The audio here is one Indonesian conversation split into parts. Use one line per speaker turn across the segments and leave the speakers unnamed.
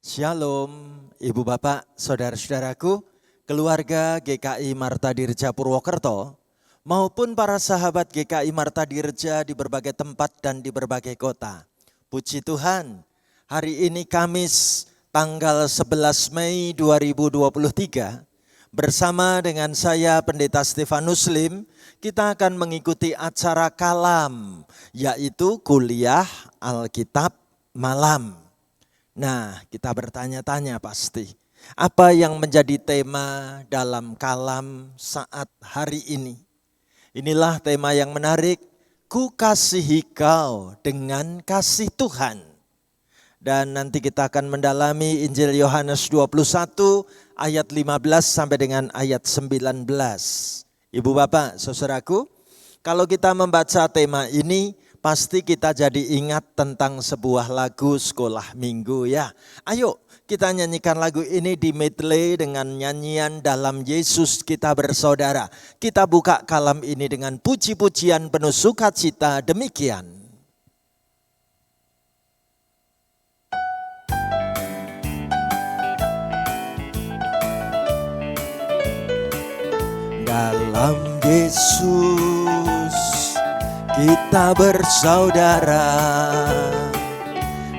Shalom, Ibu Bapak, Saudara-saudaraku, keluarga GKI Marta Dirja Purwokerto, maupun para sahabat GKI Marta Dirja di berbagai tempat dan di berbagai kota. Puji Tuhan, hari ini Kamis tanggal 11 Mei 2023, bersama dengan saya Pendeta Stefanus Lim, kita akan mengikuti acara Kalam, yaitu kuliah Alkitab malam. Nah, kita bertanya-tanya pasti, apa yang menjadi tema dalam Kalam saat hari ini? Inilah tema yang menarik, ku kasihi kau dengan kasih Tuhan. Dan nanti kita akan mendalami Injil Yohanes 21 ayat 15 sampai dengan ayat 19. Ibu Bapak, saudaraku, kalau kita membaca tema ini, pasti kita jadi ingat tentang sebuah lagu sekolah minggu ya. Ayo kita nyanyikan lagu ini di medley dengan nyanyian Dalam Yesus Kita Bersaudara. Kita buka kalam ini dengan puji-pujian penuh sukacita demikian. Dalam Yesus kita bersaudara,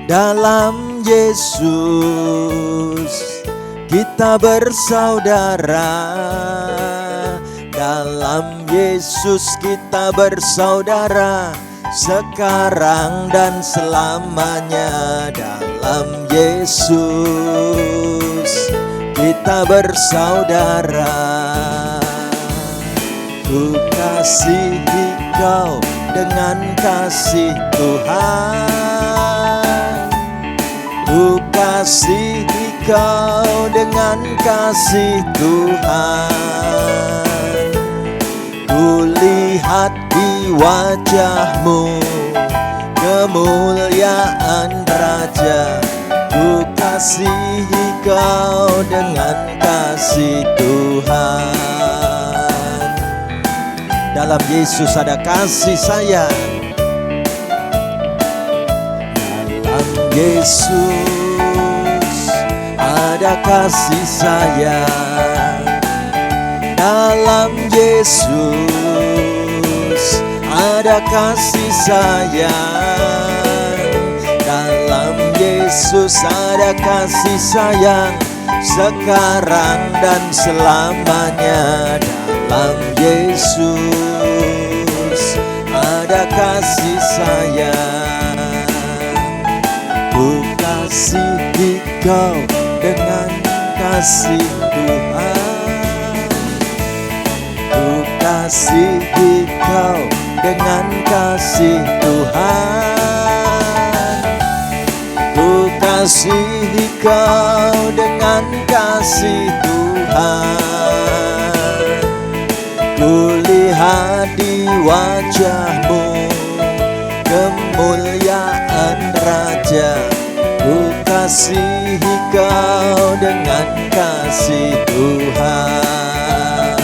dalam Yesus kita bersaudara, dalam Yesus kita bersaudara, sekarang dan selamanya. Dalam Yesus kita bersaudara. Ku kasihi kau dengan kasih Tuhan, ku kasihi kau dengan kasih Tuhan. Ku lihat di wajahmu kemuliaan Raja, ku kasihi kau dengan kasih Tuhan. Dalam Yesus ada kasih sayang. Dalam Yesus ada kasih sayang. Dalam Yesus ada kasih sayang. Dalam Yesus ada kasih sayang, sekarang dan selamanya. Dalam Yesus ada kasih sayang. Ku kasihi kau dengan kasih Tuhan, ku kasihi kau dengan kasih Tuhan, ku kasihi kau dengan kasih Tuhan. Ku lihat di wajahmu kemuliaan Raja, ku kasihi kau dengan kasih Tuhan.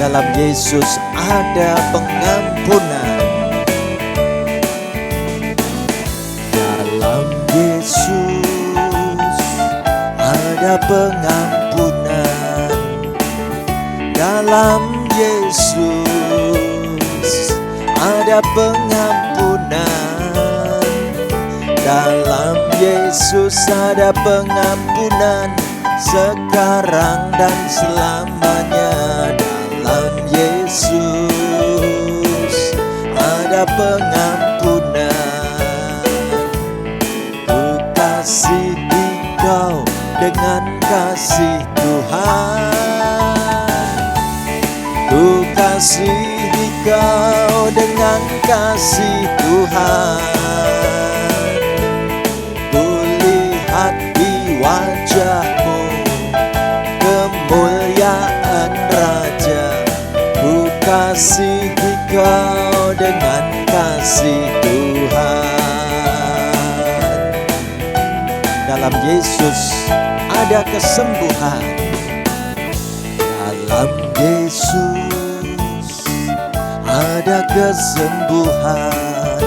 Dalam Yesus ada pengampunan. Dalam Yesus ada pengampunan. Dalam Yesus ada pengampunan. Dalam Yesus ada pengampunan, sekarang dan selamanya. Dalam Yesus ada pengampunan. Ku kasihi kau dengan kasih Tuhan, ku kasihi kau dengan kasih Tuhan. Ku lihat di wajahmu kemuliaan Raja, ku kasihi kau dengan kasih Tuhan. Dalam Yesus ada kesembuhan. Dalam Yesus ada kesembuhan.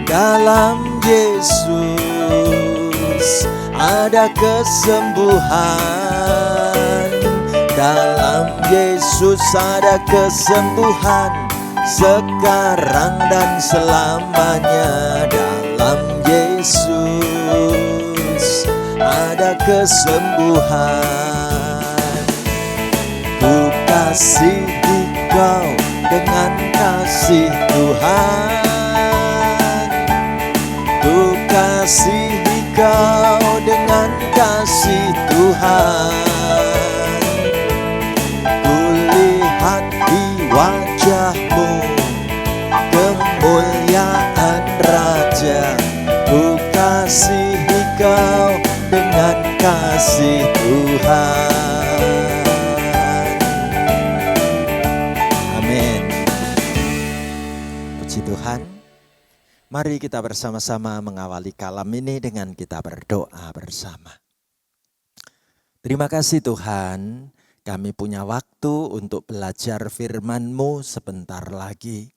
Dalam Yesus ada kesembuhan. Dalam Yesus ada kesembuhan, sekarang dan selamanya. Dalam Yesus ada kesembuhan. Ku kasihi kau dengan kasih Tuhan. Ku kasihi kau dengan kasih Tuhan. Ku lihat di wajahmu kemuliaan Raja. Ku kasihi kau dengan kasih Tuhan. Amin. Puji Tuhan. Mari kita bersama-sama mengawali kalam ini dengan kita berdoa bersama. Terima kasih Tuhan, kami punya waktu untuk belajar firman-Mu sebentar lagi.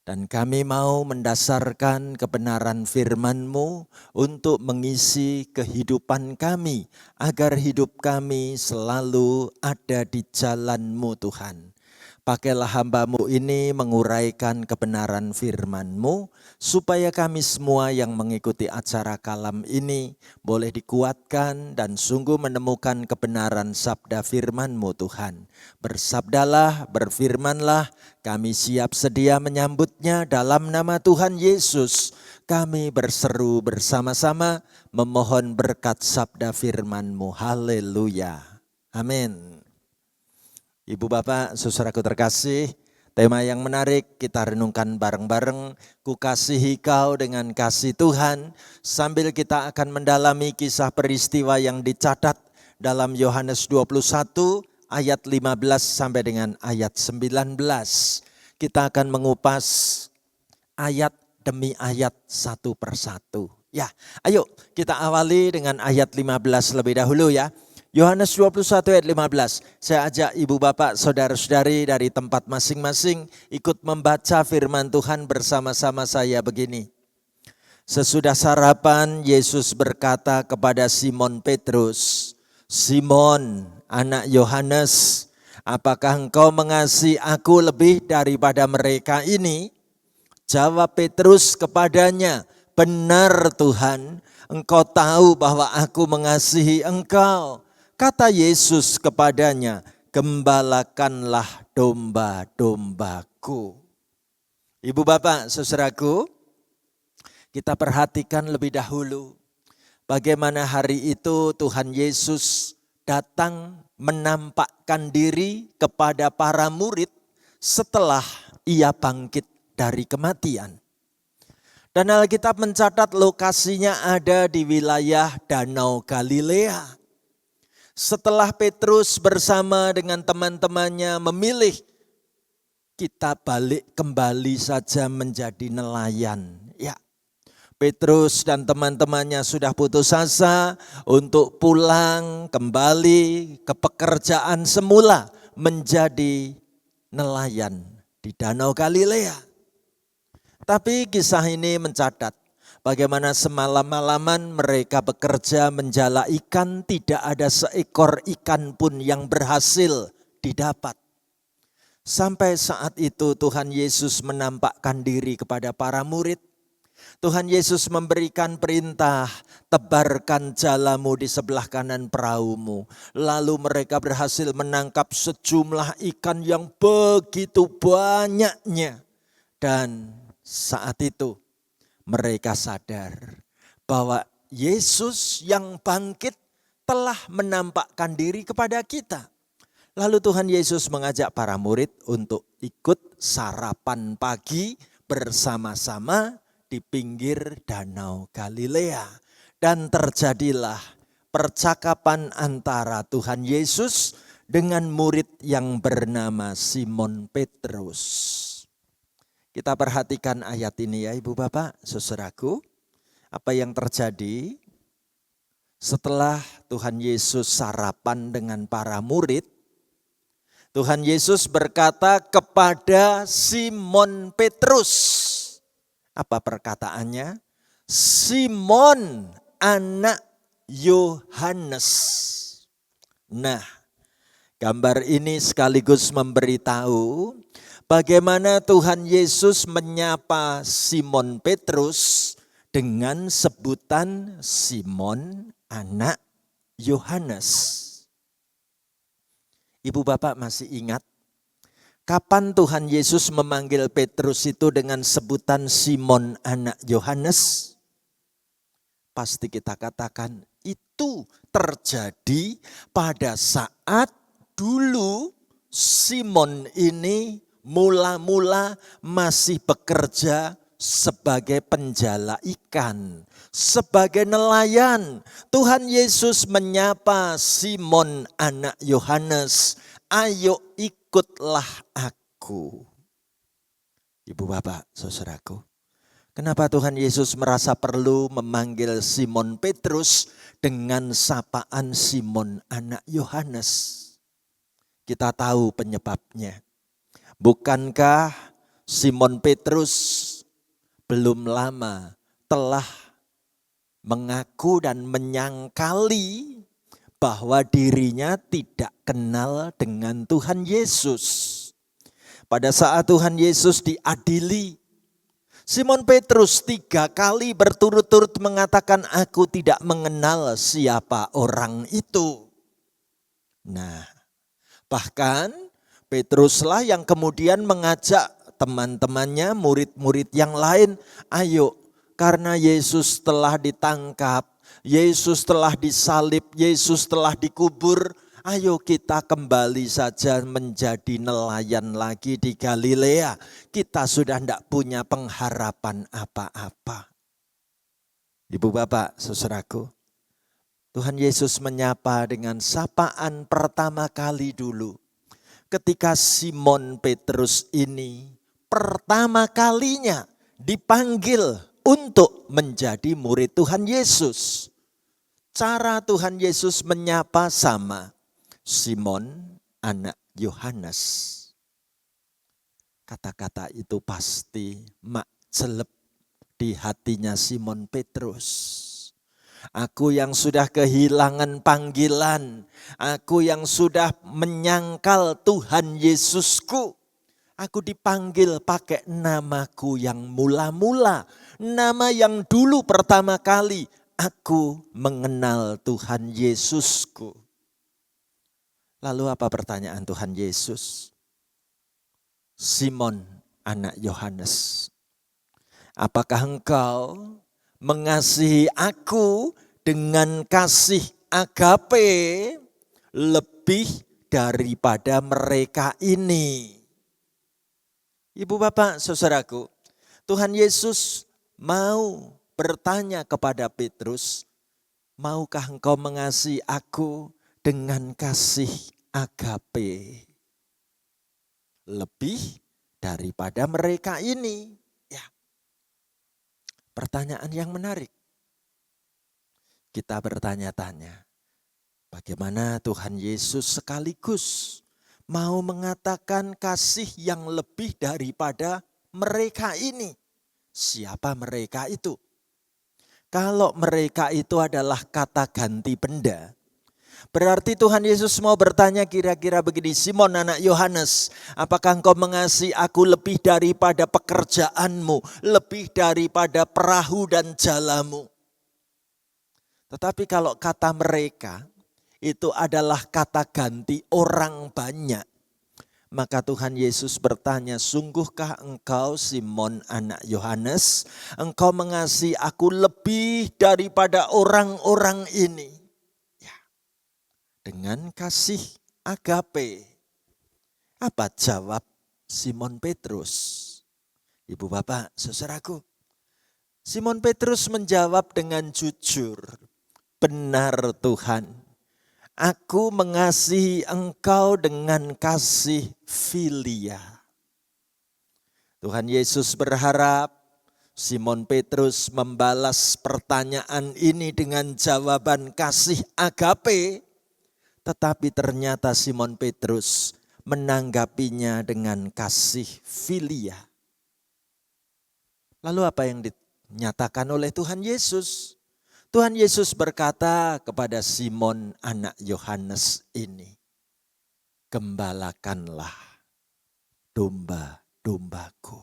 Dan kami mau mendasarkan kebenaran firman-Mu untuk mengisi kehidupan kami, agar hidup kami selalu ada di jalan-Mu Tuhan. Pakailah hamba-Mu ini menguraikan kebenaran firman-Mu, supaya kami semua yang mengikuti acara kalam ini boleh dikuatkan dan sungguh menemukan kebenaran sabda firman-Mu Tuhan. Bersabdalah, berfirmanlah, kami siap sedia menyambutnya dalam nama Tuhan Yesus. Kami berseru bersama-sama memohon berkat sabda firman-Mu. Haleluya. Amin. Ibu bapak, saudaraku terkasih, tema yang menarik kita renungkan bareng-bareng. Ku kasihi kau dengan kasih Tuhan, sambil kita akan mendalami kisah peristiwa yang dicatat dalam Yohanes 21 ayat 15 sampai dengan ayat 19. Kita akan mengupas ayat demi ayat satu persatu. Ya, ayo kita awali dengan ayat 15 lebih dahulu ya. Yohanes 21 ayat 15, saya ajak ibu bapak saudara-saudari dari tempat masing-masing ikut membaca firman Tuhan bersama-sama saya begini. Sesudah sarapan Yesus berkata kepada Simon Petrus, Simon anak Yohanes, apakah engkau mengasihi aku lebih daripada mereka ini? Jawab Petrus kepadanya, benar Tuhan, engkau tahu bahwa aku mengasihi engkau. Kata Yesus kepadanya, gembalakanlah domba-dombaku. Ibu bapak, saudaraku, kita perhatikan lebih dahulu bagaimana hari itu Tuhan Yesus datang menampakkan diri kepada para murid setelah ia bangkit dari kematian. Dan Alkitab mencatat lokasinya ada di wilayah Danau Galilea. Setelah Petrus bersama dengan teman-temannya memilih, kita balik kembali saja menjadi nelayan. Ya, Petrus dan teman-temannya sudah putus asa untuk pulang kembali ke pekerjaan semula menjadi nelayan di Danau Galilea. Tapi kisah ini mencatat bagaimana semalam-malaman mereka bekerja menjala ikan, tidak ada seekor ikan pun yang berhasil didapat. Sampai saat itu Tuhan Yesus menampakkan diri kepada para murid. Tuhan Yesus memberikan perintah, tebarkan jalamu di sebelah kanan perahumu. Lalu mereka berhasil menangkap sejumlah ikan yang begitu banyaknya. Dan saat itu mereka sadar bahwa Yesus yang bangkit telah menampakkan diri kepada kita. Lalu Tuhan Yesus mengajak para murid untuk ikut sarapan pagi bersama-sama di pinggir Danau Galilea. Dan terjadilah percakapan antara Tuhan Yesus dengan murid yang bernama Simon Petrus. Kita perhatikan ayat ini ya ibu bapak, saudaraku. Apa yang terjadi setelah Tuhan Yesus sarapan dengan para murid. Tuhan Yesus berkata kepada Simon Petrus. Apa perkataannya? Simon anak Yohanes. Nah, gambar ini sekaligus memberitahu bagaimana Tuhan Yesus menyapa Simon Petrus dengan sebutan Simon anak Yohanes. Ibu bapak masih ingat kapan Tuhan Yesus memanggil Petrus itu dengan sebutan Simon anak Yohanes? Pasti kita katakan itu terjadi pada saat dulu Simon ini mula-mula masih bekerja sebagai penjala ikan, sebagai nelayan. Tuhan Yesus menyapa Simon anak Yohanes, ayo ikutlah aku. Ibu bapak, saudaraku, kenapa Tuhan Yesus merasa perlu memanggil Simon Petrus dengan sapaan Simon anak Yohanes? Kita tahu penyebabnya. Bukankah Simon Petrus belum lama telah mengaku dan menyangkali bahwa dirinya tidak kenal dengan Tuhan Yesus. Pada saat Tuhan Yesus diadili, Simon Petrus 3 kali berturut-turut mengatakan, aku tidak mengenal siapa orang itu. Nah, bahkan Petruslah yang kemudian mengajak teman-temannya, murid-murid yang lain, ayo karena Yesus telah ditangkap, Yesus telah disalib, Yesus telah dikubur, ayo kita kembali saja menjadi nelayan lagi di Galilea. Kita sudah tidak punya pengharapan apa-apa. Ibu bapak, saudaraku, Tuhan Yesus menyapa dengan sapaan pertama kali dulu. Ketika Simon Petrus ini pertama kalinya dipanggil untuk menjadi murid Tuhan Yesus. Cara Tuhan Yesus menyapa sama, Simon anak Yohanes. Kata-kata itu pasti makcelep di hatinya Simon Petrus. Aku yang sudah kehilangan panggilan, aku yang sudah menyangkal Tuhan Yesusku, aku dipanggil pakai namaku yang mula-mula, nama yang dulu pertama kali aku mengenal Tuhan Yesusku. Lalu apa pertanyaan Tuhan Yesus? Simon anak Yohanes, apakah engkau mengasihi aku dengan kasih agape lebih daripada mereka ini? Ibu bapak, saudaraku, Tuhan Yesus mau bertanya kepada Petrus, maukah engkau mengasihi aku dengan kasih agape lebih daripada mereka ini? Pertanyaan yang menarik. Kita bertanya-tanya, bagaimana Tuhan Yesus sekaligus mau mengatakan kasih yang lebih daripada mereka ini? Siapa mereka itu? Kalau mereka itu adalah kata ganti benda, berarti Tuhan Yesus mau bertanya kira-kira begini, Simon anak Yohanes, apakah engkau mengasihi aku lebih daripada pekerjaanmu, lebih daripada perahu dan jalamu? Tetapi kalau kata mereka itu adalah kata ganti orang banyak, maka Tuhan Yesus bertanya, sungguhkah engkau Simon anak Yohanes, engkau mengasihi aku lebih daripada orang-orang ini? Dengan kasih agape. Apa jawab Simon Petrus? Ibu bapak, saudaraku, Simon Petrus menjawab dengan jujur, benar Tuhan, aku mengasihi engkau dengan kasih filia. Tuhan Yesus berharap Simon Petrus membalas pertanyaan ini dengan jawaban kasih agape. Tetapi ternyata Simon Petrus menanggapinya dengan kasih filia. Lalu apa yang dinyatakan oleh Tuhan Yesus? Tuhan Yesus berkata kepada Simon anak Yohanes ini, gembalakanlah domba-dombaku.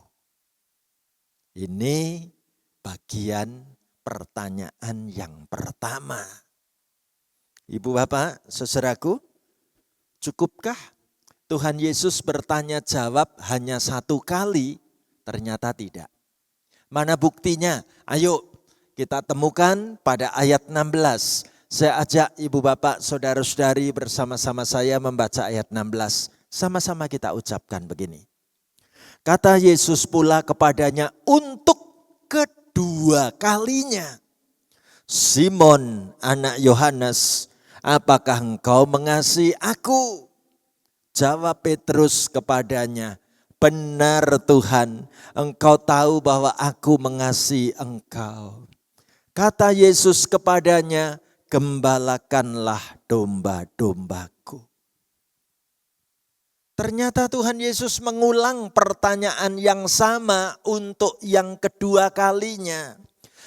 Ini bagian pertanyaan yang pertama. Ibu bapak, saudaraku, cukupkah Tuhan Yesus bertanya jawab hanya satu kali? Ternyata tidak. Mana buktinya? Ayo kita temukan pada ayat 16. Saya ajak ibu bapak, saudara-saudari bersama-sama saya membaca ayat 16. Sama-sama kita ucapkan begini. Kata Yesus pula kepadanya untuk kedua kalinya, Simon anak Yohanes, apakah engkau mengasihi aku? Jawab Petrus kepadanya, benar Tuhan, engkau tahu bahwa aku mengasihi engkau. Kata Yesus kepadanya, gembalakanlah domba-dombaku. Ternyata Tuhan Yesus mengulang pertanyaan yang sama untuk yang kedua kalinya.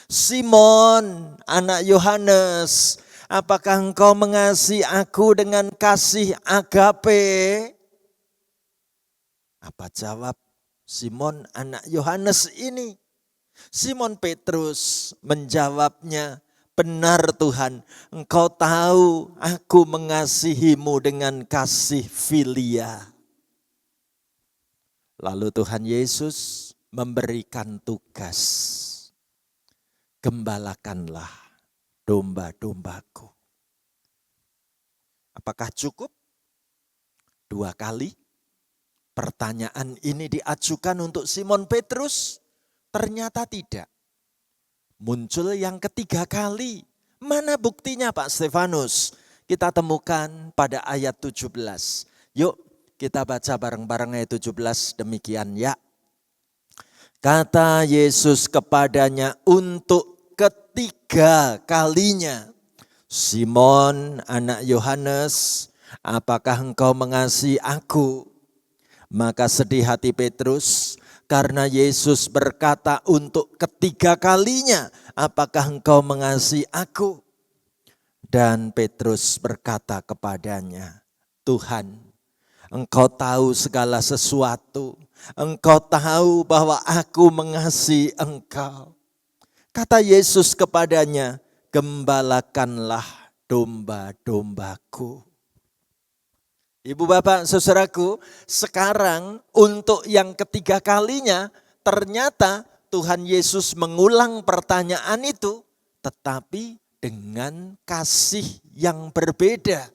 Simon, anak Yohanes, apakah engkau mengasihi aku dengan kasih agape? Apa jawab Simon, anak Yohanes ini? Simon Petrus menjawabnya, benar Tuhan, engkau tahu aku mengasihimu dengan kasih filia. Lalu Tuhan Yesus memberikan tugas, gembalakanlah domba-dombaku. Apakah cukup? 2 kali? Pertanyaan ini diajukan untuk Simon Petrus? Ternyata tidak. Muncul yang ketiga kali. Mana buktinya Pak Stefanus? Kita temukan pada ayat 17. Yuk kita baca bareng-bareng ayat 17 demikian ya. Kata Yesus kepadanya untuk ketiga kalinya, Simon anak Yohanes, apakah engkau mengasihi aku? Maka sedih hati Petrus karena Yesus berkata untuk ketiga kalinya, apakah engkau mengasihi aku? Dan Petrus berkata kepadanya, Tuhan, engkau tahu segala sesuatu. Engkau tahu bahwa aku mengasihi engkau. Kata Yesus kepadanya, gembalakanlah domba-dombaku. Ibu bapak saudaraku, sekarang untuk yang ketiga kalinya ternyata Tuhan Yesus mengulang pertanyaan itu, tetapi dengan kasih yang berbeda.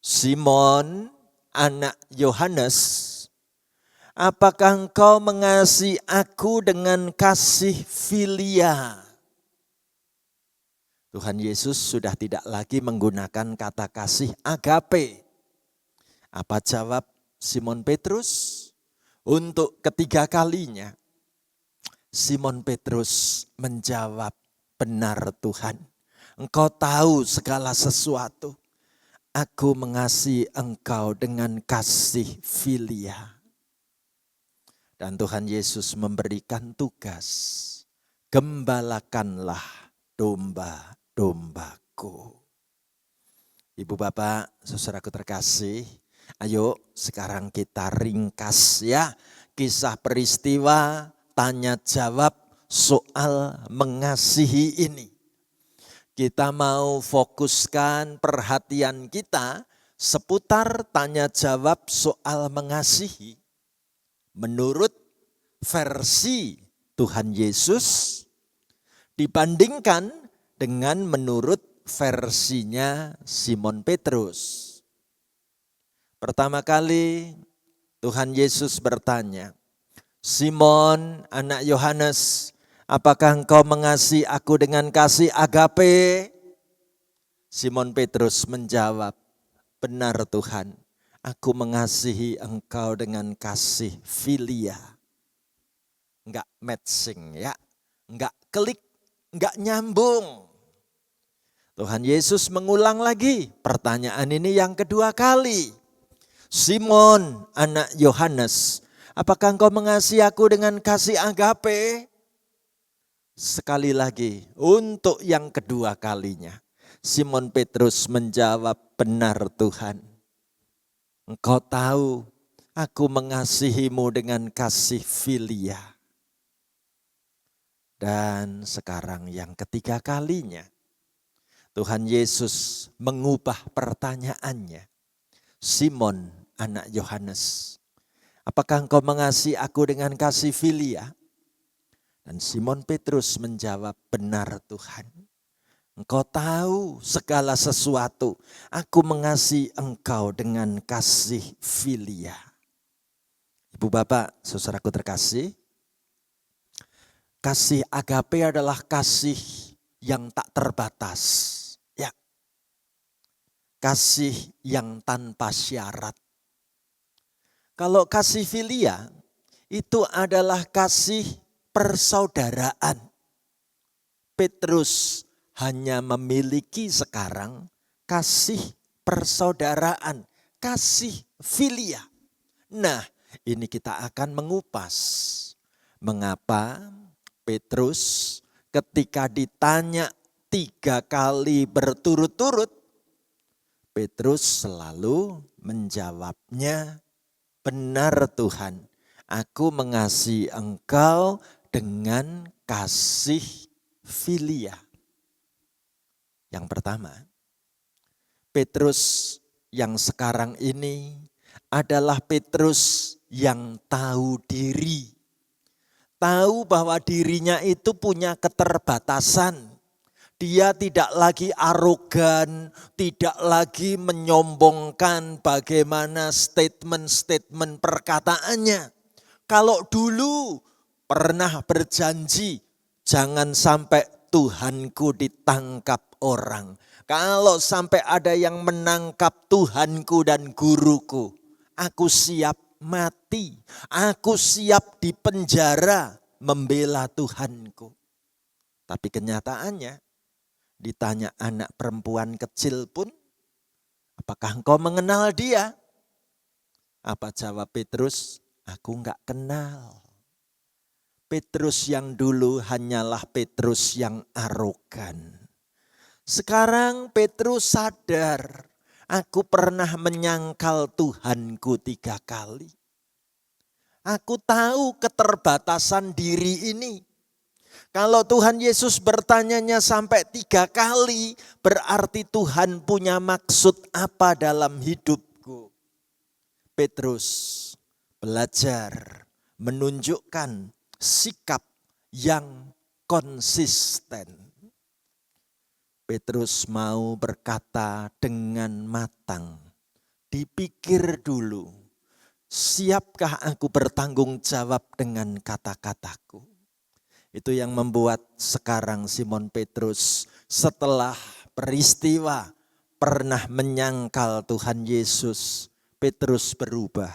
Simon anak Yohanes, apakah engkau mengasihi aku dengan kasih filia? Tuhan Yesus sudah tidak lagi menggunakan kata kasih agape. Apa jawab Simon Petrus? Untuk ketiga kalinya, Simon Petrus menjawab, benar Tuhan, engkau tahu segala sesuatu. Aku mengasihi engkau dengan kasih filia. Dan Tuhan Yesus memberikan tugas, gembalakanlah domba-dombaku. Ibu bapak, saudaraku terkasih, ayo sekarang kita ringkas ya kisah peristiwa tanya jawab soal mengasihi ini. Kita mau fokuskan perhatian kita seputar tanya jawab soal mengasihi. Menurut versi Tuhan Yesus dibandingkan dengan menurut versinya Simon Petrus. Pertama kali Tuhan Yesus bertanya, Simon anak Yohanes, apakah engkau mengasihi aku dengan kasih agape? Simon Petrus menjawab, benar Tuhan, aku mengasihi engkau dengan kasih filia. Enggak matching ya, enggak klik, enggak nyambung. Tuhan Yesus mengulang lagi pertanyaan ini yang kedua kali. Simon anak Yohanes, apakah engkau mengasihi aku dengan kasih agape? Sekali lagi, untuk yang kedua kalinya, Simon Petrus menjawab, "Benar Tuhan, Engkau tahu aku mengasihimu dengan kasih filia." Dan sekarang yang ketiga kalinya, Tuhan Yesus mengubah pertanyaannya. "Simon, anak Yohanes, apakah engkau mengasihi aku dengan kasih filia?" Dan Simon Petrus menjawab, "Benar Tuhan, Engkau tahu segala sesuatu. Aku mengasihi engkau dengan kasih filia." Ibu bapak, saudaraku terkasih, kasih agape adalah kasih yang tak terbatas. Ya, kasih yang tanpa syarat. Kalau kasih filia itu adalah kasih persaudaraan. Petrus hanya memiliki sekarang kasih persaudaraan, kasih filia. Nah, ini kita akan mengupas mengapa Petrus ketika ditanya 3 kali berturut-turut, Petrus selalu menjawabnya, "Benar Tuhan, aku mengasihi engkau dengan kasih filia." Yang pertama, Petrus yang sekarang ini adalah Petrus yang tahu diri. Tahu bahwa dirinya itu punya keterbatasan. Dia tidak lagi arogan, tidak lagi menyombongkan bagaimana statement-statement perkataannya. Kalau dulu pernah berjanji, jangan sampai Tuhanku ditangkap orang. Kalau sampai ada yang menangkap Tuhanku dan guruku, aku siap mati. Aku siap dipenjara membela Tuhanku. Tapi kenyataannya, ditanya anak perempuan kecil pun, "Apakah engkau mengenal dia?" Apa jawab Petrus? "Aku enggak kenal." Petrus yang dulu hanyalah Petrus yang arogan. Sekarang Petrus sadar, aku pernah menyangkal Tuhanku 3 kali. Aku tahu keterbatasan diri ini. Kalau Tuhan Yesus bertanyanya sampai 3 kali, berarti Tuhan punya maksud apa dalam hidupku. Petrus belajar menunjukkan sikap yang konsisten. Petrus mau berkata dengan matang, dipikir dulu, siapkah aku bertanggung jawab dengan kata-kataku? Itu yang membuat sekarang Simon Petrus setelah peristiwa pernah menyangkal Tuhan Yesus, Petrus berubah.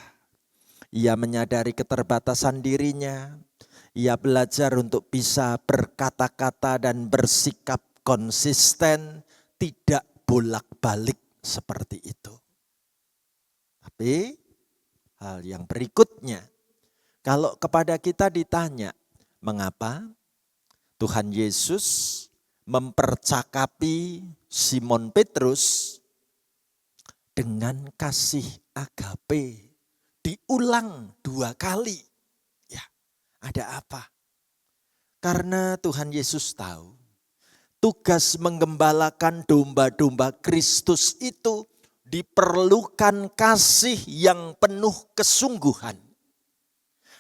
Ia menyadari keterbatasan dirinya, ia belajar untuk bisa berkata-kata dan bersikap konsisten, tidak bolak-balik seperti itu. Tapi hal yang berikutnya, kalau kepada kita ditanya, mengapa Tuhan Yesus mempercakapi Simon Petrus dengan kasih agape, diulang 2 kali. Ya, ada apa? Karena Tuhan Yesus tahu tugas menggembalakan domba-domba Kristus itu diperlukan kasih yang penuh kesungguhan.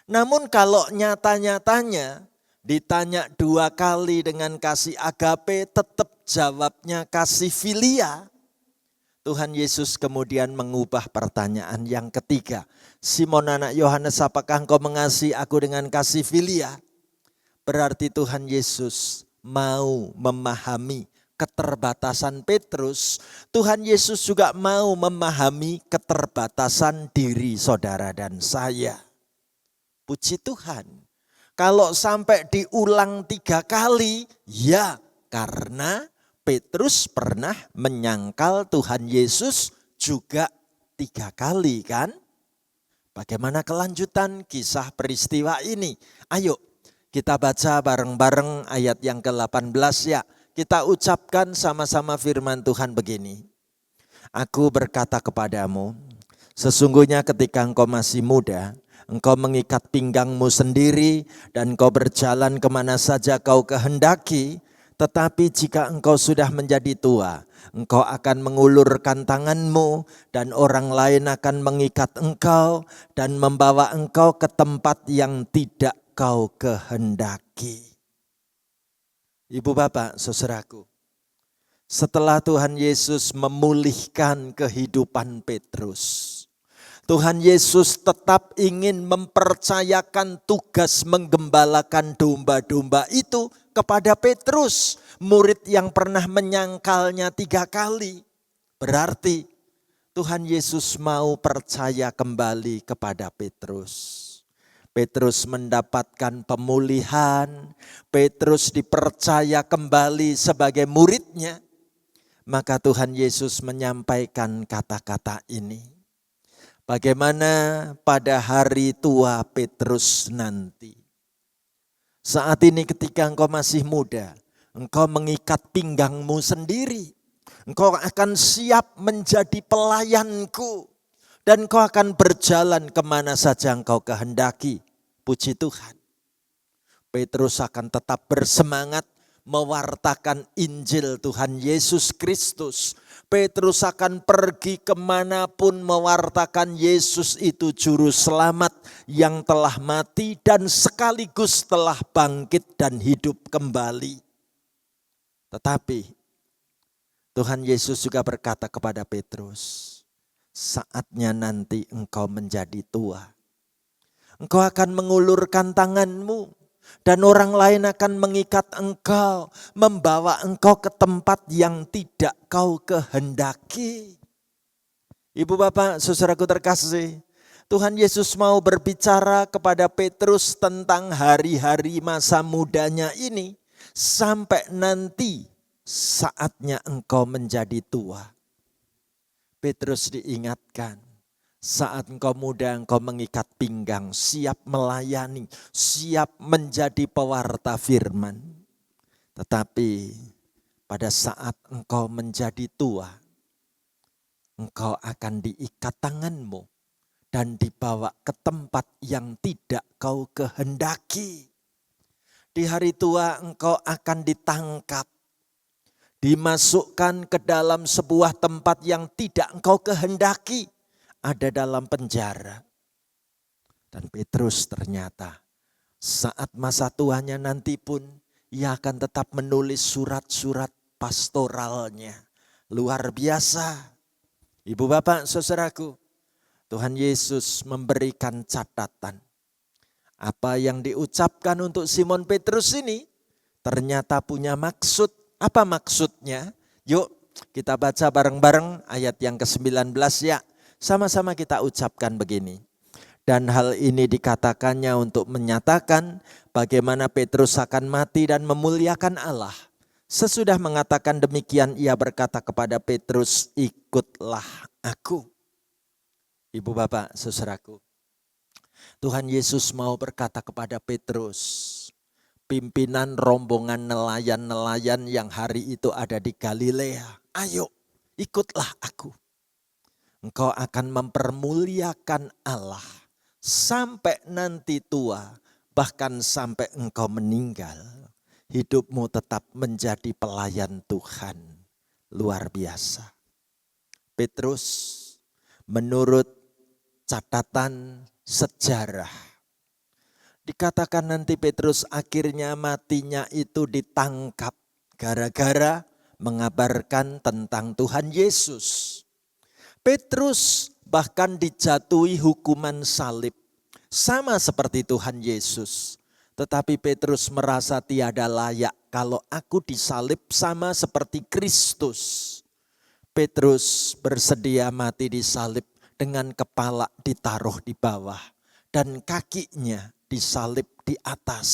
Namun kalau nyata-nyatanya ditanya 2 kali dengan kasih agape, tetap jawabnya kasih filia. Tuhan Yesus kemudian mengubah pertanyaan yang ketiga. "Simon anak Yohanes, apakah engkau mengasihi aku dengan kasih filia?" Berarti Tuhan Yesus mau memahami keterbatasan Petrus. Tuhan Yesus juga mau memahami keterbatasan diri saudara dan saya. Puji Tuhan. Kalau sampai diulang 3 kali, ya karena Petrus pernah menyangkal Tuhan Yesus juga 3 kali kan? Bagaimana kelanjutan kisah peristiwa ini? Ayo Kita baca bareng-bareng ayat yang ke-18 ya. Kita ucapkan sama-sama firman Tuhan begini. Aku berkata kepadamu, sesungguhnya ketika engkau masih muda, engkau mengikat pinggangmu sendiri dan engkau berjalan kemana saja kau kehendaki. Tetapi jika engkau sudah menjadi tua, engkau akan mengulurkan tanganmu dan orang lain akan mengikat engkau dan membawa engkau ke tempat yang tidak kau kehendaki. Ibu bapak, saudaraku, setelah Tuhan Yesus memulihkan kehidupan Petrus, Tuhan Yesus tetap ingin mempercayakan tugas menggembalakan domba-domba itu kepada Petrus, murid yang pernah menyangkalnya 3 kali. Berarti Tuhan Yesus mau percaya kembali kepada Petrus. Petrus mendapatkan pemulihan, Petrus dipercaya kembali sebagai muridnya. Maka Tuhan Yesus menyampaikan kata-kata ini. Bagaimana pada hari tua Petrus nanti. Saat ini ketika engkau masih muda, engkau mengikat pinggangmu sendiri. Engkau akan siap menjadi pelayanku. Dan engkau akan berjalan kemana saja engkau kehendaki. Puji Tuhan. Petrus akan tetap bersemangat mewartakan Injil Tuhan Yesus Kristus. Petrus akan pergi kemanapun mewartakan Yesus itu juru selamat yang telah mati dan sekaligus telah bangkit dan hidup kembali. Tetapi Tuhan Yesus juga berkata kepada Petrus, saatnya nanti engkau menjadi tua. Engkau akan mengulurkan tanganmu. Dan orang lain akan mengikat engkau, membawa engkau ke tempat yang tidak kau kehendaki. Ibu bapak, saudaraku terkasih, Tuhan Yesus mau berbicara kepada Petrus tentang hari-hari masa mudanya ini. Sampai nanti saatnya engkau menjadi tua. Petrus diingatkan. Saat engkau muda, engkau mengikat pinggang, siap melayani, siap menjadi pewarta firman. Tetapi pada saat engkau menjadi tua, engkau akan diikat tanganmu dan dibawa ke tempat yang tidak kau kehendaki. Di hari tua engkau akan ditangkap, dimasukkan ke dalam sebuah tempat yang tidak engkau kehendaki. Ada dalam penjara. Dan Petrus ternyata saat masa tuanya nanti pun ia akan tetap menulis surat-surat pastoralnya. Luar biasa. Ibu bapak saudaraku, Tuhan Yesus memberikan catatan. Apa yang diucapkan untuk Simon Petrus ini ternyata punya maksud. Apa maksudnya? Yuk kita baca bareng-bareng ayat yang ke-19 ya. Sama-sama kita ucapkan begini. Dan hal ini dikatakannya untuk menyatakan bagaimana Petrus akan mati dan memuliakan Allah. Sesudah mengatakan demikian ia berkata kepada Petrus, ikutlah aku. Ibu bapak saudaraku, Tuhan Yesus mau berkata kepada Petrus, pimpinan rombongan nelayan-nelayan yang hari itu ada di Galilea, ayo ikutlah aku. Engkau akan mempermuliakan Allah sampai nanti tua, bahkan sampai engkau meninggal. Hidupmu tetap menjadi pelayan Tuhan. Luar biasa. Petrus menurut catatan sejarah, dikatakan nanti Petrus akhirnya matinya itu ditangkap gara-gara mengabarkan tentang Tuhan Yesus. Petrus bahkan dijatuhi hukuman salib. Sama seperti Tuhan Yesus. Tetapi Petrus merasa tiada layak kalau aku disalib sama seperti Kristus. Petrus bersedia mati disalib dengan kepala ditaruh di bawah. Dan kakinya disalib di atas.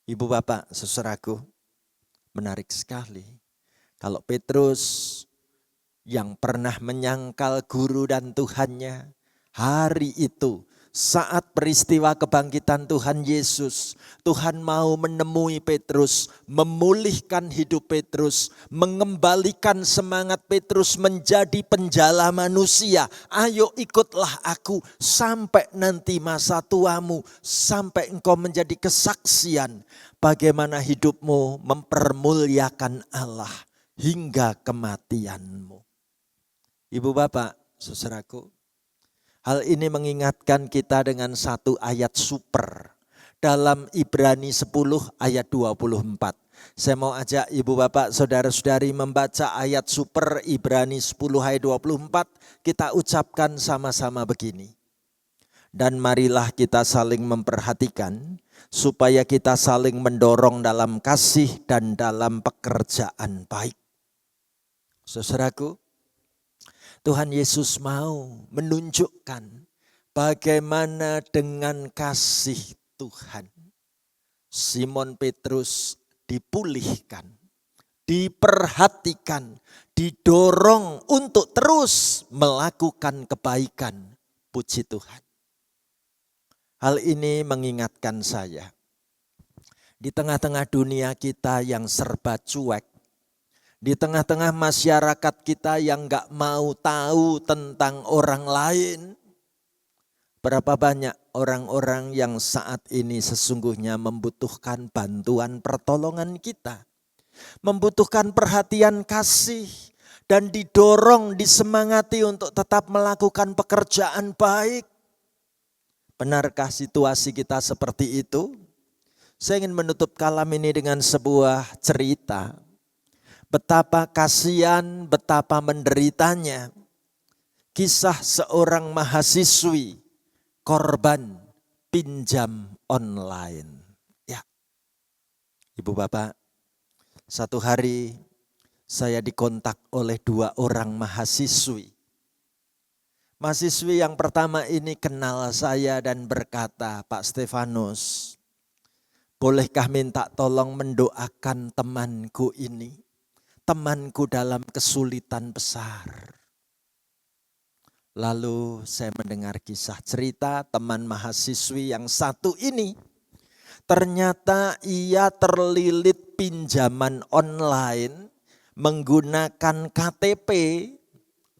Ibu bapak saudaraku, menarik sekali. Kalau Petrus yang pernah menyangkal guru dan Tuhannya, hari itu saat peristiwa kebangkitan Tuhan Yesus, Tuhan mau menemui Petrus, memulihkan hidup Petrus, mengembalikan semangat Petrus menjadi penjala manusia. Ayo ikutlah aku sampai nanti masa tuamu, sampai engkau menjadi kesaksian bagaimana hidupmu mempermuliakan Allah hingga kematianmu. Ibu bapak, saudaraku, hal ini mengingatkan kita dengan satu ayat super dalam Ibrani 10 ayat 24. Saya mau ajak ibu bapak saudara-saudari membaca ayat super Ibrani 10 ayat 24. Kita ucapkan sama-sama begini. Dan marilah kita saling memperhatikan supaya kita saling mendorong dalam kasih dan dalam pekerjaan baik. Saudaraku, Tuhan Yesus mau menunjukkan bagaimana dengan kasih Tuhan Simon Petrus dipulihkan, diperhatikan, didorong untuk terus melakukan kebaikan. Puji Tuhan. Hal ini mengingatkan saya, di tengah-tengah dunia kita yang serba cuek, di tengah-tengah masyarakat kita yang gak mau tahu tentang orang lain, berapa banyak orang-orang yang saat ini sesungguhnya membutuhkan bantuan pertolongan kita, membutuhkan perhatian kasih dan didorong, disemangati untuk tetap melakukan pekerjaan baik. Benarkah situasi kita seperti itu? Saya ingin menutup kalam ini dengan sebuah cerita. Betapa kasihan, betapa menderitanya kisah seorang mahasiswi korban pinjam online. Ya, ibu bapak, satu hari saya dikontak oleh 2 orang mahasiswi. Mahasiswi yang pertama ini kenal saya dan berkata, Pak Stefanus, bolehkah minta tolong mendoakan temanku ini? Temanku dalam kesulitan besar. Lalu saya mendengar kisah cerita teman mahasiswi yang satu ini. Ternyata ia terlilit pinjaman online menggunakan KTP.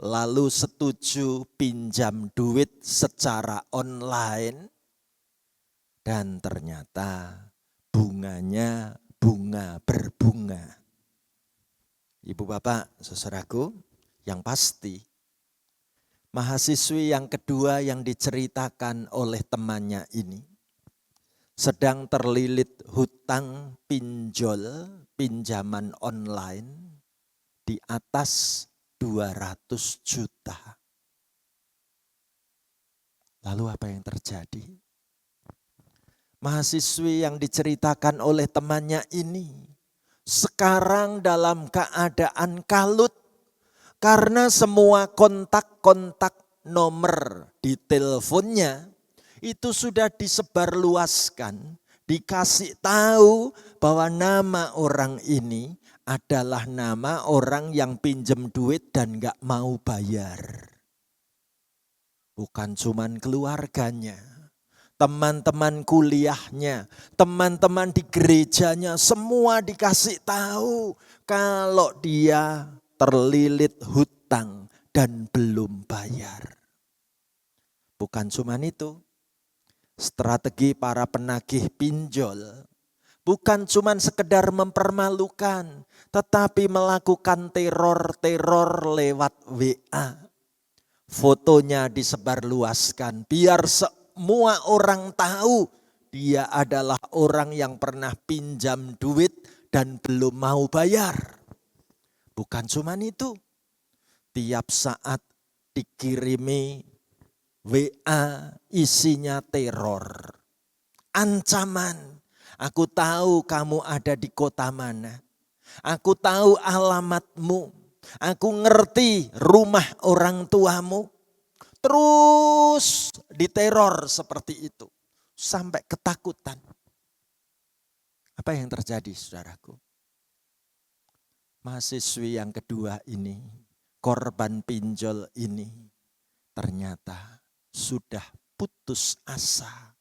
Lalu setuju pinjam duit secara online. Dan ternyata bunganya bunga berbunga. Ibu bapak, saudaraku, yang pasti mahasiswi yang kedua yang diceritakan oleh temannya ini sedang terlilit hutang pinjol, pinjaman online di atas 200 juta. Lalu apa yang terjadi? Mahasiswi yang diceritakan oleh temannya ini sekarang dalam keadaan kalut karena semua kontak-kontak nomor di teleponnya itu sudah disebarluaskan, dikasih tahu bahwa nama orang ini adalah nama orang yang pinjam duit dan gak mau bayar. Bukan cuman keluarganya, teman-teman kuliahnya, teman-teman di gerejanya, semua dikasih tahu kalau dia terlilit hutang dan belum bayar. Bukan cuma itu, strategi para penagih pinjol bukan cuma sekedar mempermalukan, tetapi melakukan teror-teror lewat WA. Fotonya disebarluaskan biar semua orang tahu dia adalah orang yang pernah pinjam duit dan belum mau bayar. Bukan cuma itu, tiap saat dikirimi WA isinya teror, ancaman. Aku tahu kamu ada di kota mana, aku tahu alamatmu, aku ngerti rumah orang tuamu. Terus diteror seperti itu sampai ketakutan. Apa yang terjadi, saudaraku? Mahasiswi yang kedua ini, korban pinjol ini ternyata sudah putus asa.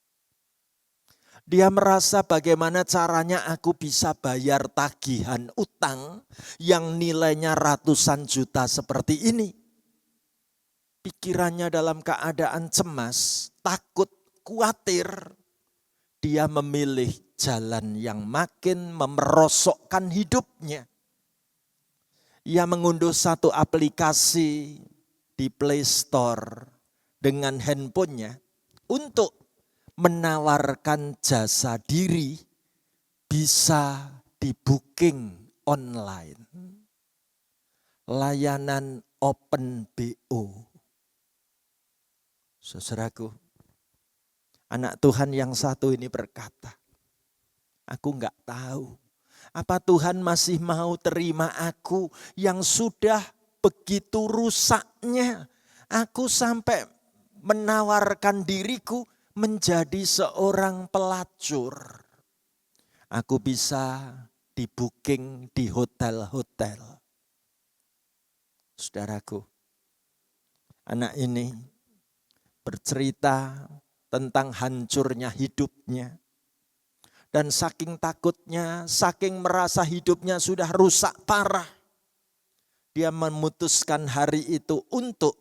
Dia merasa bagaimana caranya aku bisa bayar tagihan utang yang nilainya ratusan juta seperti ini. Pikirannya dalam keadaan cemas, takut, khawatir. Dia memilih jalan yang makin memerosokkan hidupnya. Ia mengunduh satu aplikasi di Play Store dengan handphonenya untuk menawarkan jasa diri bisa di-booking online. Layanan Open BO. Saudaraku, anak Tuhan yang satu ini berkata, aku enggak tahu apa Tuhan masih mau terima aku yang sudah begitu rusaknya. Aku sampai menawarkan diriku menjadi seorang pelacur. Aku bisa di-booking di hotel-hotel. Saudaraku, anak ini bercerita tentang hancurnya hidupnya. Dan saking takutnya, saking merasa hidupnya sudah rusak parah, dia memutuskan hari itu untuk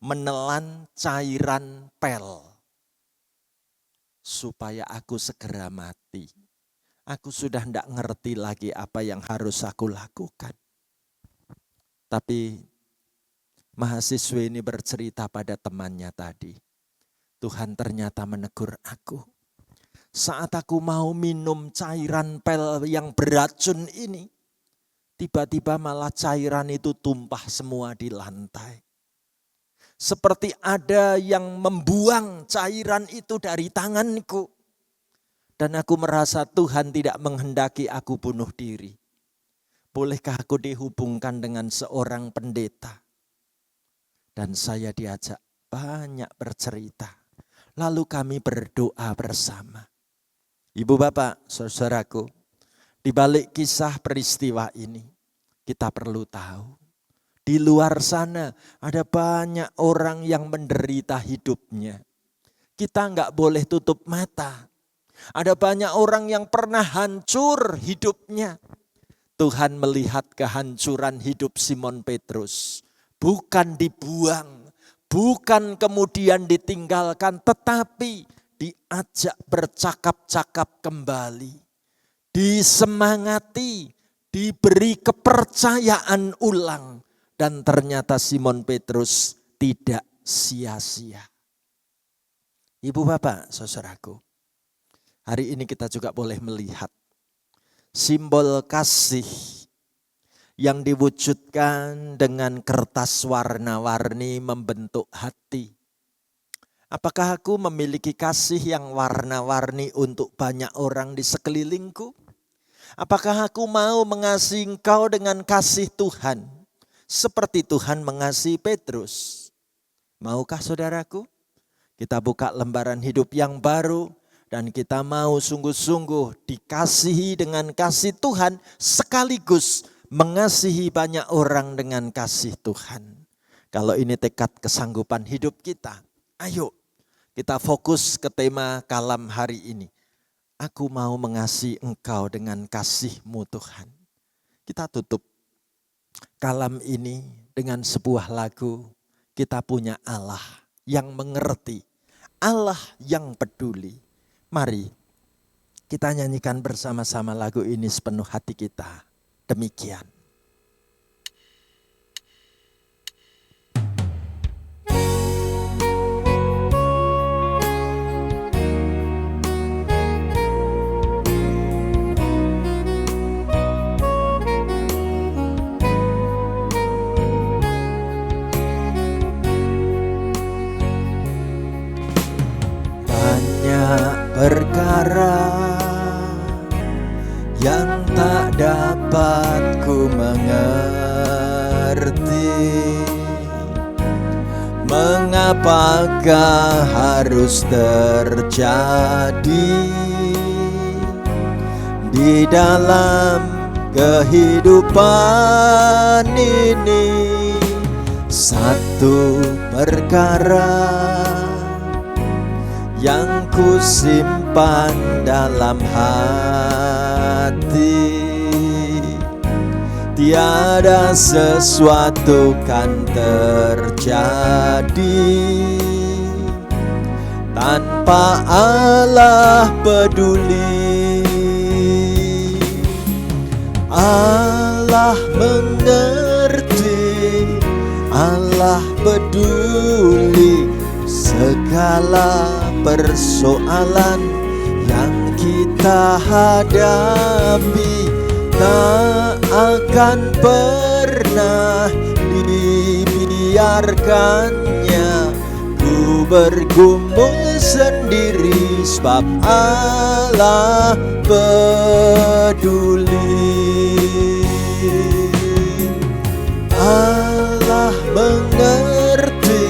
menelan cairan pel. Supaya aku segera mati. Aku sudah tidak ngerti lagi apa yang harus aku lakukan. Tapi mahasiswa ini bercerita pada temannya tadi. Tuhan ternyata menegur aku. Saat aku mau minum cairan pel yang beracun ini, tiba-tiba malah cairan itu tumpah semua di lantai. Seperti ada yang membuang cairan itu dari tanganku. Dan aku merasa Tuhan tidak menghendaki aku bunuh diri. Bolehkah aku dihubungkan dengan seorang pendeta? Dan saya diajak banyak bercerita. Lalu kami berdoa bersama. Ibu bapak, saudaraku, di balik kisah peristiwa ini, kita perlu tahu. Di luar sana ada banyak orang yang menderita hidupnya. Kita enggak boleh tutup mata. Ada banyak orang yang pernah hancur hidupnya. Tuhan melihat kehancuran hidup Simon Petrus. Bukan dibuang, bukan kemudian ditinggalkan, tetapi diajak bercakap-cakap kembali. Disemangati, diberi kepercayaan ulang. Dan ternyata Simon Petrus tidak sia-sia. Ibu bapak, saudaraku. Hari ini kita juga boleh melihat simbol kasih yang diwujudkan dengan kertas warna-warni membentuk hati. Apakah aku memiliki kasih yang warna-warni untuk banyak orang di sekelilingku? Apakah aku mau mengasihi engkau dengan kasih Tuhan? Seperti Tuhan mengasihi Petrus. Maukah saudaraku? Kita buka lembaran hidup yang baru. Dan kita mau sungguh-sungguh dikasihi dengan kasih Tuhan sekaligus mengasihi banyak orang dengan kasih Tuhan. Kalau ini tekad kesanggupan hidup kita, ayo kita fokus ke tema kalam hari ini. Aku mau mengasihi engkau dengan kasih-Mu Tuhan. Kita tutup kalam ini dengan sebuah lagu. Kita punya Allah yang mengerti, Allah yang peduli. Mari kita nyanyikan bersama-sama lagu ini sepenuh hati kita. Demikian. Perkara yang tak dapat ku mengerti, mengapakah harus terjadi di dalam kehidupan ini. Satu perkara yang ku simpan dalam hati. Tiada sesuatu kan terjadi tanpa Allah peduli. Allah mengerti, Allah peduli segala persoalan yang kita hadapi. Tak akan pernah dibiarkannya ku bergumul sendiri, sebab Allah peduli. Allah mengerti,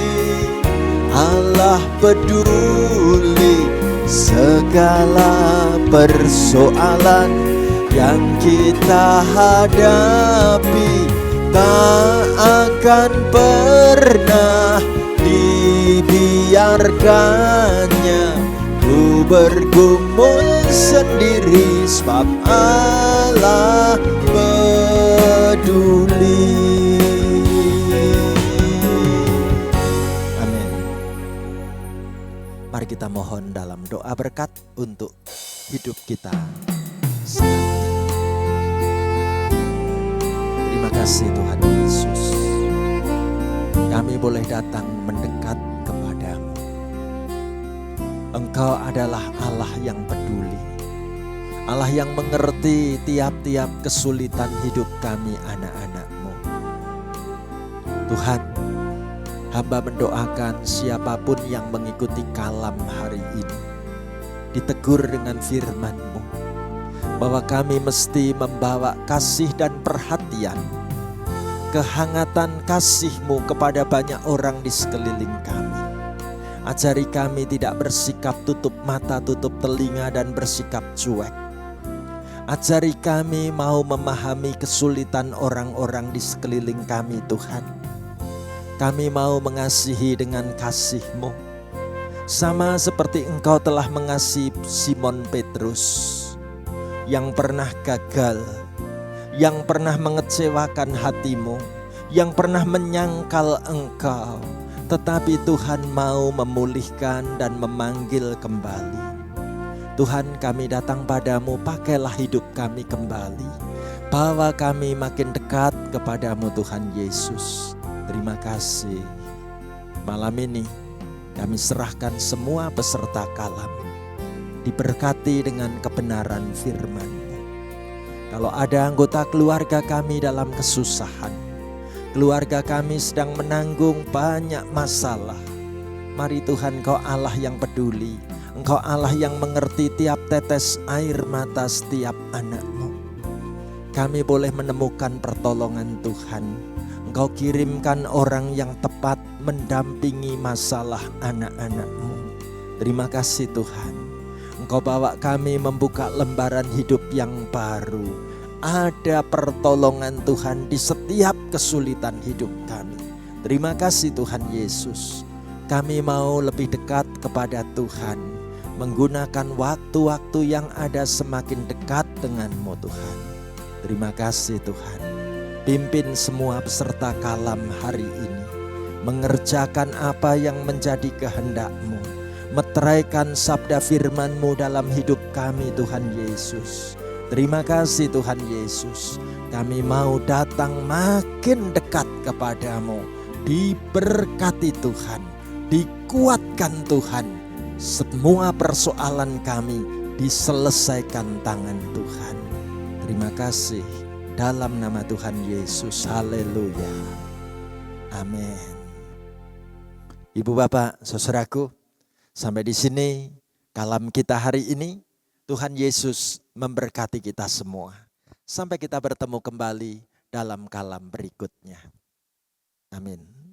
Allah peduli segala persoalan yang kita hadapi. Tak akan pernah dibiarkannya ku bergumul sendiri, sebab Allah peduli. Amin. Mari kita mohon dalam doa berkat untuk hidup kita. Terima kasih Tuhan Yesus, kami boleh datang mendekat kepadamu. Engkau adalah Allah yang peduli, Allah yang mengerti tiap-tiap kesulitan hidup kami anak-anak-Mu. Tuhan, hamba mendoakan siapapun yang mengikuti kalam hari ini ditegur dengan firman-Mu, bahwa kami mesti membawa kasih dan perhatian, kehangatan kasih-Mu kepada banyak orang di sekeliling kami. Ajari kami tidak bersikap tutup mata, tutup telinga, dan bersikap cuek. Ajari kami mau memahami kesulitan orang-orang di sekeliling kami, Tuhan. Kami mau mengasihi dengan kasih-Mu, sama seperti Engkau telah mengasihi Simon Petrus yang pernah gagal, yang pernah mengecewakan hati-Mu, yang pernah menyangkal Engkau, tetapi Tuhan mau memulihkan dan memanggil kembali. Tuhan, kami datang padamu, pakailah hidup kami kembali, bawa kami makin dekat kepadamu Tuhan Yesus. Terima kasih. Malam ini kami serahkan semua peserta kalam, diberkati dengan kebenaran firman-Mu. Kalau ada anggota keluarga kami dalam kesusahan, keluarga kami sedang menanggung banyak masalah, mari Tuhan, Engkau Allah yang peduli, Engkau Allah yang mengerti tiap tetes air mata setiap anak-Mu. Kami boleh menemukan pertolongan Tuhan. Engkau kirimkan orang yang tepat mendampingi masalah anak-anak-Mu. Terima kasih Tuhan. Engkau bawa kami membuka lembaran hidup yang baru. Ada pertolongan Tuhan di setiap kesulitan hidup kami. Terima kasih Tuhan Yesus. Kami mau lebih dekat kepada Tuhan, menggunakan waktu-waktu yang ada semakin dekat dengan-Mu Tuhan. Terima kasih Tuhan. Pimpin semua peserta kalam hari ini, mengerjakan apa yang menjadi kehendak-Mu. Meteraikan sabda firman-Mu dalam hidup kami Tuhan Yesus. Terima kasih Tuhan Yesus. Kami mau datang makin dekat kepadamu. Diberkati Tuhan, dikuatkan Tuhan. Semua persoalan kami diselesaikan tangan Tuhan. Terima kasih dalam nama Tuhan Yesus. Haleluya. Amin. Ibu bapak, saudaraku, sampai di sini kalam kita hari ini. Tuhan Yesus memberkati kita semua. Sampai kita bertemu kembali dalam kalam berikutnya. Amin.